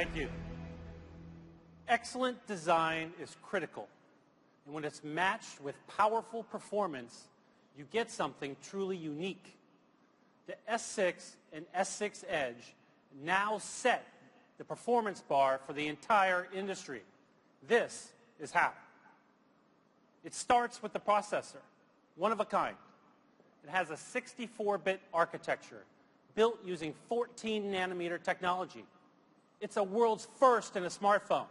Thank you. Excellent design is critical. And when it's matched with powerful performance, you get something truly unique. The S6 and S6 Edge now set the performance bar for the entire industry. This is how. It starts with the processor, one of a kind. It has a 64-bit architecture built using 14-nanometer technology. It's a world's first in a smartphone.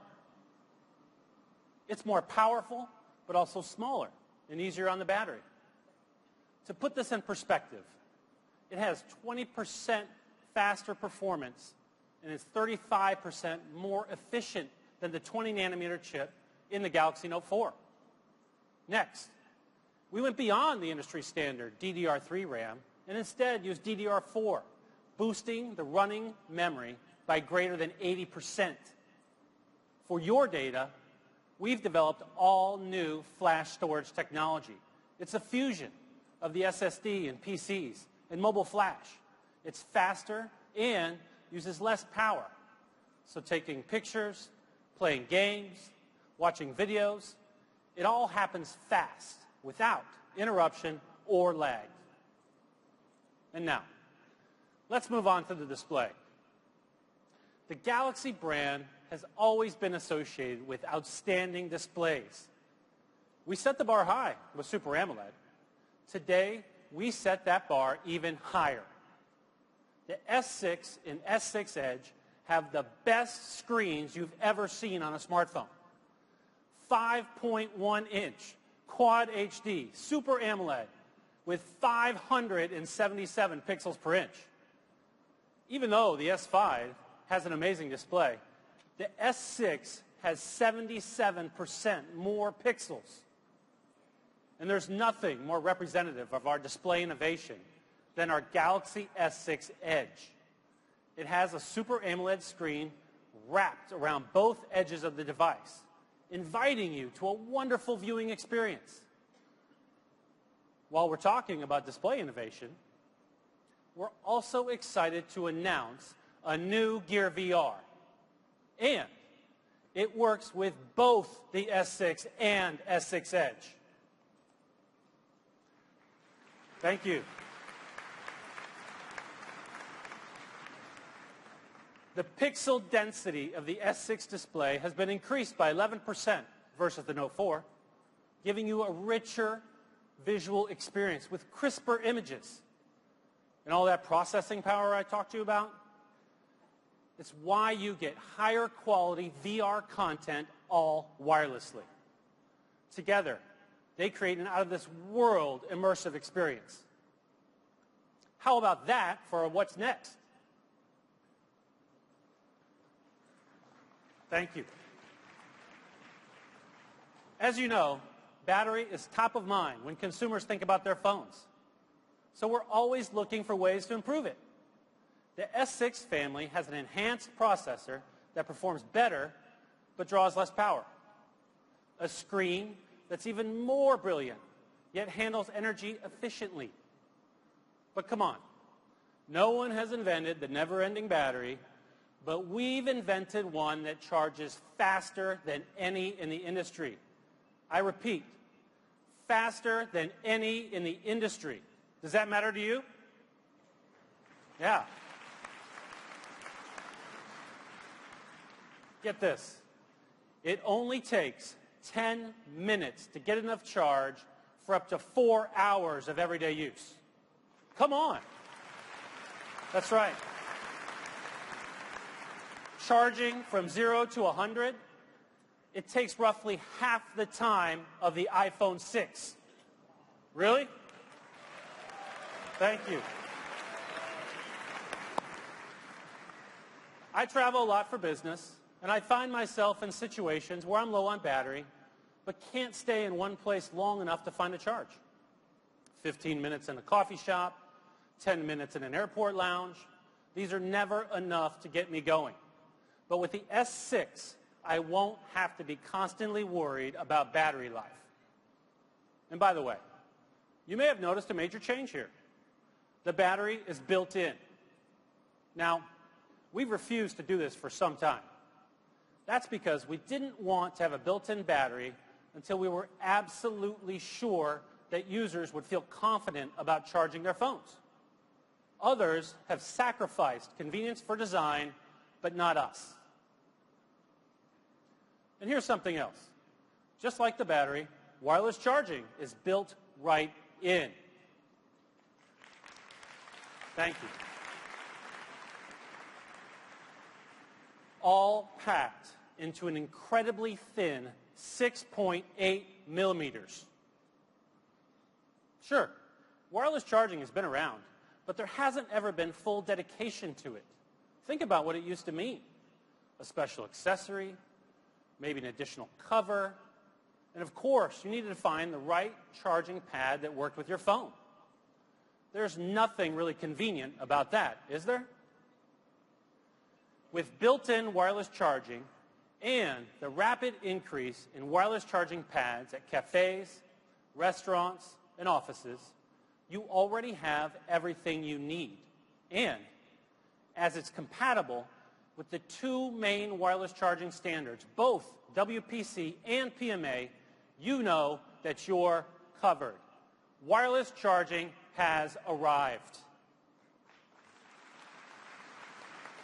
It's more powerful, but also smaller and easier on the battery. To put this in perspective, it has 20% faster performance and is 35% more efficient than the 20-nanometer chip in the Galaxy Note 4. Next, we went beyond the industry standard DDR3 RAM and instead used DDR4, boosting the running memory by greater than 80%. For your data, we've developed all new flash storage technology. It's a fusion of the SSD and PCs and mobile flash. It's faster and uses less power. So taking pictures, playing games, watching videos, it all happens fast, without interruption or lag. And now, let's move on to the display. The Galaxy brand has always been associated with outstanding displays. We set the bar high with Super AMOLED. Today, we set that bar even higher. The S6 and S6 Edge have the best screens you've ever seen on a smartphone. 5.1-inch Quad HD Super AMOLED with 577 pixels per inch. Even though the S5 has an amazing display, the S6 has 77% more pixels. And there's nothing more representative of our display innovation than our Galaxy S6 Edge. It has a Super AMOLED screen wrapped around both edges of the device, inviting you to a wonderful viewing experience. While we're talking about display innovation, we're also excited to announce a new Gear VR. And it works with both the S6 and S6 Edge. Thank you. The pixel density of the S6 display has been increased by 11% versus the Note 4, giving you a richer visual experience with crisper images. And all that processing power I talked to you about, it's why you get higher quality VR content all wirelessly. Together, they create an out-of-this-world immersive experience. How about that for what's next? Thank you. As you know, battery is top of mind when consumers think about their phones. So we're always looking for ways to improve it. The S6 family has an enhanced processor that performs better but draws less power. A screen that's even more brilliant, yet handles energy efficiently. But come on, no one has invented the never-ending battery, but we've invented one that charges faster than any in the industry. I repeat, faster than any in the industry. Does that matter to you? Yeah. Get this. It only takes 10 minutes to get enough charge for up to 4 hours of everyday use. Come on. That's right. Charging from 0 to 100, it takes roughly half the time of the iPhone 6. Really? Thank you. I travel a lot for business, and I find myself in situations where I'm low on battery, but can't stay in one place long enough to find a charge. 15 minutes in a coffee shop, 10 minutes in an airport lounge. These are never enough to get me going. But with the S6, I won't have to be constantly worried about battery life. And by the way, you may have noticed a major change here. The battery is built in. Now, we've refused to do this for some time. That's because we didn't want to have a built-in battery until we were absolutely sure that users would feel confident about charging their phones. Others have sacrificed convenience for design, but not us. And here's something else. Just like the battery, wireless charging is built right in. Thank you. All packed into an incredibly thin 6.8 millimeters. Sure, wireless charging has been around, but there hasn't ever been full dedication to it. Think about what it used to mean. A special accessory, maybe an additional cover, and of course, you needed to find the right charging pad that worked with your phone. There's nothing really convenient about that, is there? With built-in wireless charging and the rapid increase in wireless charging pads at cafes, restaurants, and offices, you already have everything you need. And as it's compatible with the two main wireless charging standards, both WPC and PMA, you know that you're covered. Wireless charging has arrived.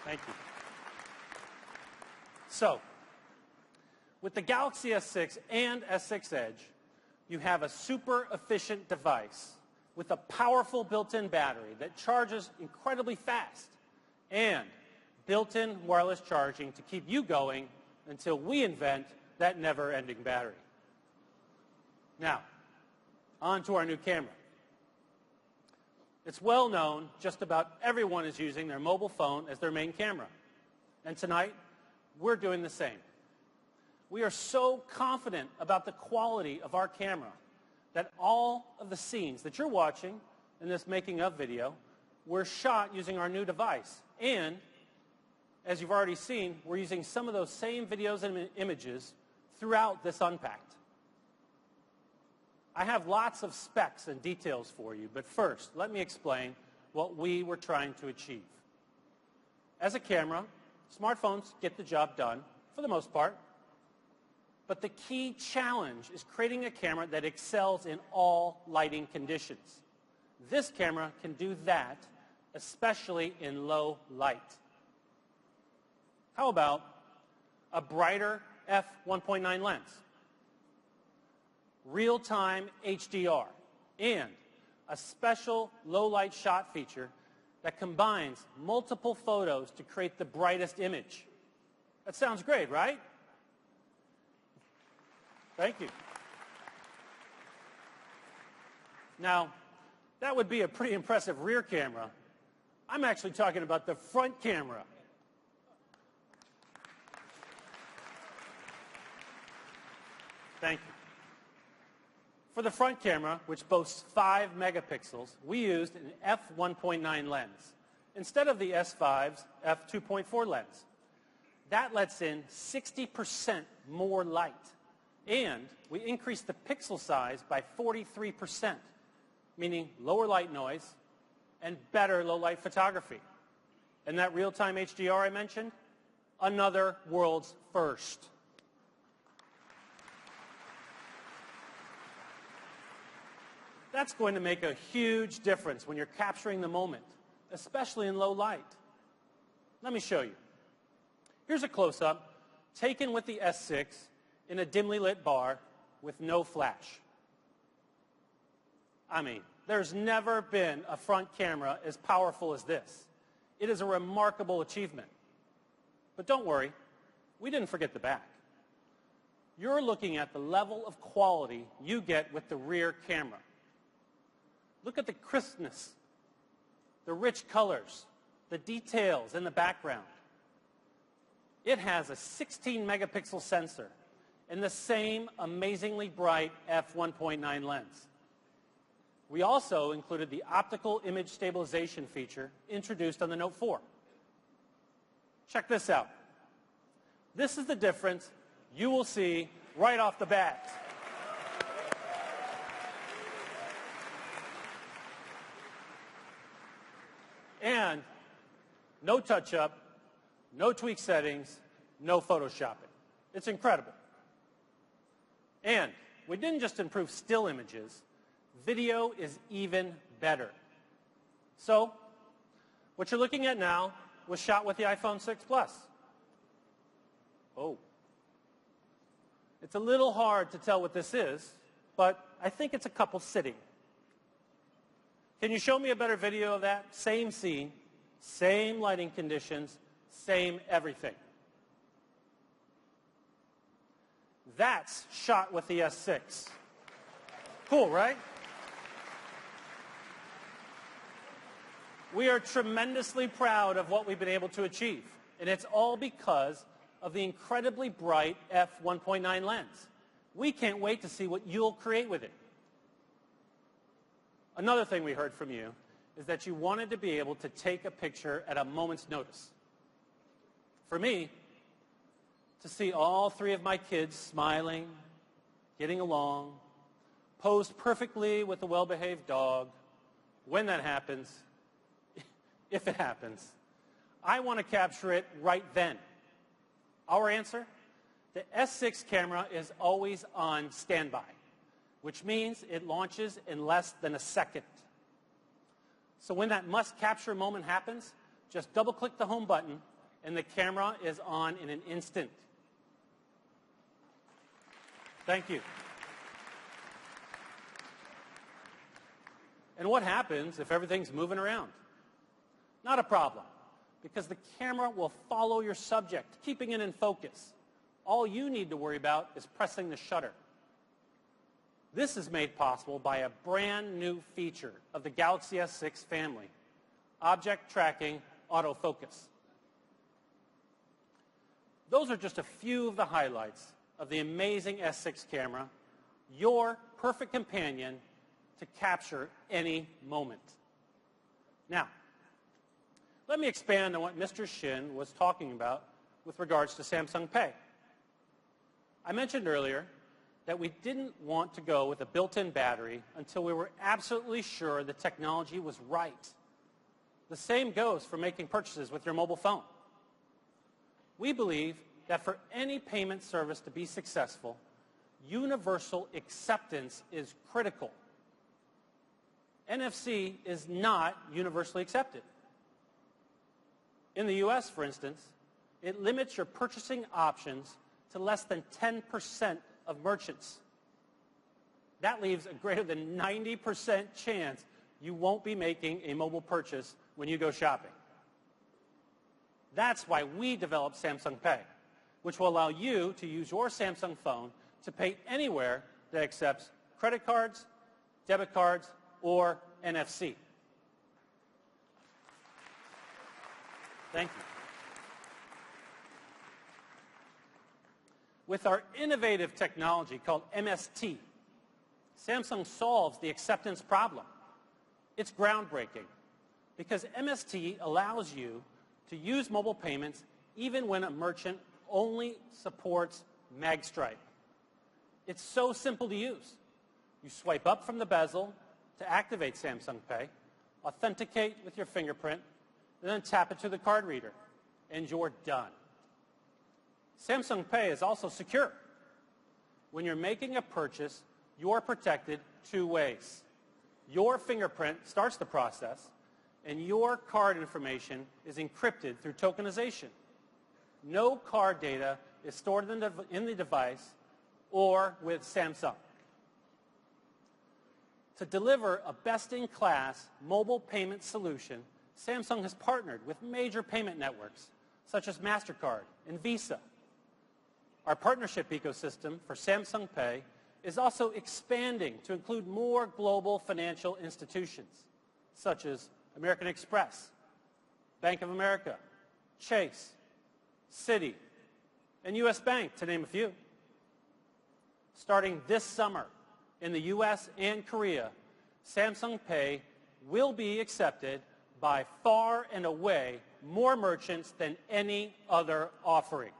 Thank you. So, with the Galaxy S6 and S6 Edge, you have a super efficient device with a powerful built-in battery that charges incredibly fast and built-in wireless charging to keep you going until we invent that never-ending battery. Now, on to our new camera. It's well known just about everyone is using their mobile phone as their main camera. And tonight, we're doing the same. We are so confident about the quality of our camera that all of the scenes that you're watching in this making of video were shot using our new device. And, as you've already seen, we're using some of those same videos and images throughout this Unpacked. I have lots of specs and details for you, but first, let me explain what we were trying to achieve. As a camera, smartphones get the job done, for the most part. But the key challenge is creating a camera that excels in all lighting conditions. This camera can do that, especially in low light. How about a brighter f1.9 lens, real-time HDR, and a special low-light shot feature that combines multiple photos to create the brightest image? That sounds great, right? Thank you. Now, that would be a pretty impressive rear camera. I'm actually talking about the front camera. Thank you. For the front camera, which boasts 5 megapixels, we used an f1.9 lens instead of the S5's f2.4 lens. That lets in 60% more light. And we increased the pixel size by 43%, meaning lower light noise and better low-light photography. And that real-time HDR I mentioned, another world's first. That's going to make a huge difference when you're capturing the moment, especially in low light. Let me show you. Here's a close-up taken with the S6 in a dimly lit bar with no flash. I mean, there's never been a front camera as powerful as this. It is a remarkable achievement. But don't worry, we didn't forget the back. You're looking at the level of quality you get with the rear camera. Look at the crispness, the rich colors, the details in the background. It has a 16 megapixel sensor and the same amazingly bright f1.9 lens. We also included the optical image stabilization feature introduced on the Note 4. Check this out. This is the difference you will see right off the bat. And no touch-up, no tweak settings, no photoshopping. It's incredible. And we didn't just improve still images. Video is even better. So, what you're looking at now was shot with the iPhone 6 Plus. Oh. It's a little hard to tell what this is, but I think it's a couple sitting. Can you show me a better video of that? Same scene, same lighting conditions, same everything. That's shot with the S6. Cool, right? We are tremendously proud of what we've been able to achieve, and it's all because of the incredibly bright f1.9 lens. We can't wait to see what you'll create with it. Another thing we heard from you is that you wanted to be able to take a picture at a moment's notice. For me, to see all three of my kids smiling, getting along, posed perfectly with a well-behaved dog, when that happens, if it happens, I want to capture it right then. Our answer? The S6 camera is always on standby, which means it launches in less than a second. So when that must-capture moment happens, just double-click the home button, and the camera is on in an instant. Thank you. And what happens if everything's moving around? Not a problem, because the camera will follow your subject, keeping it in focus. All you need to worry about is pressing the shutter. This is made possible by a brand new feature of the Galaxy S6 family, Object Tracking Autofocus. Those are just a few of the highlights of the amazing S6 camera, your perfect companion to capture any moment. Now, let me expand on what Mr. Shin was talking about with regards to Samsung Pay. I mentioned earlier that we didn't want to go with a built-in battery until we were absolutely sure the technology was right. The same goes for making purchases with your mobile phone. We believe that for any payment service to be successful, universal acceptance is critical. NFC is not universally accepted. In the US, for instance, it limits your purchasing options to less than 10% of merchants. That leaves a greater than 90% chance you won't be making a mobile purchase when you go shopping. That's why we developed Samsung Pay, which will allow you to use your Samsung phone to pay anywhere that accepts credit cards, debit cards, or NFC. Thank you. With our innovative technology called MST, Samsung solves the acceptance problem. It's groundbreaking because MST allows you to use mobile payments even when a merchant only supports magstripe. It's so simple to use. You swipe up from the bezel to activate Samsung Pay, authenticate with your fingerprint, and then tap it to the card reader, and you're done. Samsung Pay is also secure. When you're making a purchase, you're protected two ways. Your fingerprint starts the process, and your card information is encrypted through tokenization. No card data is stored in the device or with Samsung. To deliver a best-in-class mobile payment solution, Samsung has partnered with major payment networks such as MasterCard and Visa. Our partnership ecosystem for Samsung Pay is also expanding to include more global financial institutions such as American Express, Bank of America, Chase, Citi, and U.S. Bank, to name a few. Starting this summer in the U.S. and Korea, Samsung Pay will be accepted by far and away more merchants than any other offering.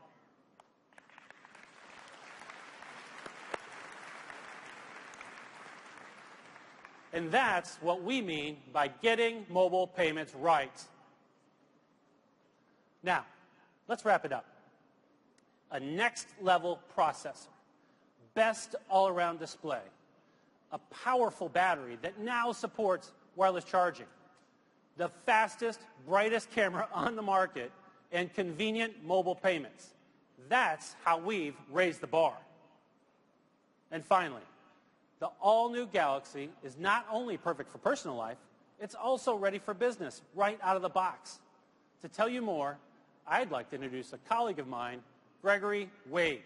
And that's what we mean by getting mobile payments right. Now, let's wrap it up. a next-level processor, best all-around display, a powerful battery that now supports wireless charging, the fastest, brightest camera on the market, and convenient mobile payments. That's how we've raised the bar. And finally, the all-new Galaxy is not only perfect for personal life, it's also ready for business right out of the box. To tell you more, I'd like to introduce a colleague of mine, Gregory Wade.